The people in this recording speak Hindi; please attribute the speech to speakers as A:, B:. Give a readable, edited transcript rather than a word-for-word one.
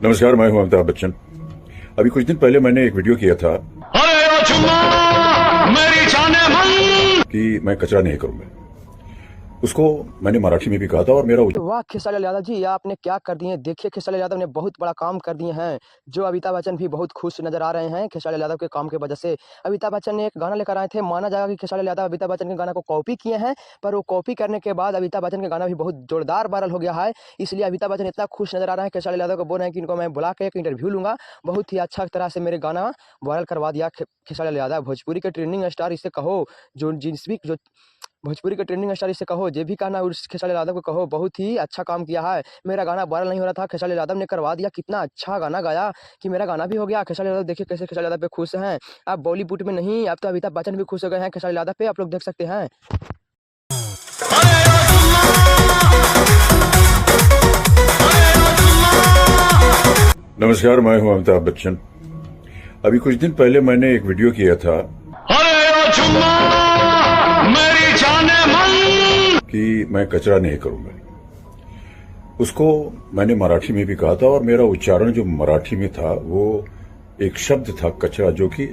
A: नमस्कार, मैं हूं अमिताभ बच्चन। अभी कुछ दिन पहले मैंने एक वीडियो किया था मेरी जाने मन कि मैं कचरा नहीं करूंगा। उसको मैंने मराठी में भी कहा था और मेरा
B: वाह खेसारी लाल यादव जी, ये आपने क्या कर दिए हैं। देखिए खेसारी लाल यादव ने बहुत बड़ा काम कर दिए हैं, जो अमिताभ बच्चन भी बहुत खुश नजर आ रहे हैं खेसारी लाल यादव के काम की वजह से। अमिताभ बच्चन ने एक गाना लेकर आए थे, माना जाएगा कि खेसारी लाल यादव अमिताभ बच्चन के गाना को कॉपी किए हैं, पर वो कॉपी करने के बाद अमिताभ बच्चन का गाना भी बहुत जोरदार वायरल हो गया है। इसलिए अमिताभ बच्चन इतना खुश नजर आ रहा है, खेसारी लाल यादव को बोल रहे हैं कि इनको मैं बुला के एक इंटरव्यू लूंगा। बहुत ही अच्छा तरह से मेरे गाना वायरल करवा दिया खेसारी लाल यादव। भोजपुरी के ट्रेंडिंग स्टार इसे कहो, जो जिस भी जो भोजपुरी के ट्रेंडिंग स्टार इसे कहो, जे भी कहना उस खेसारी लाल यादव को कहो, बहुत ही अच्छा काम किया है। मेरा गाना वायरल नहीं हो रहा था, खेसारी लाल यादव ने करवा दिया। कितना अच्छा गाना गाया कि मेरा गाना भी हो गया। खेसारी लाल यादव देखिए कैसे खेसारी लाल यादव पे खुश हैं। अब बॉलीवुड में नहीं, अब तो अमिताभ बच्चन भी खुश हो गए हैं खेसारी लाल यादव पे, आप लोग देख सकते हैं।
A: नमस्कार, मैं हूं अमिताभ बच्चन। अभी कुछ दिन पहले मैंने एक वीडियो किया था मेरी जाने मन कि मैं कचरा नहीं करूंगा। उसको मैंने मराठी में भी कहा था और मेरा उच्चारण जो मराठी में था वो एक शब्द था कचरा, जो कि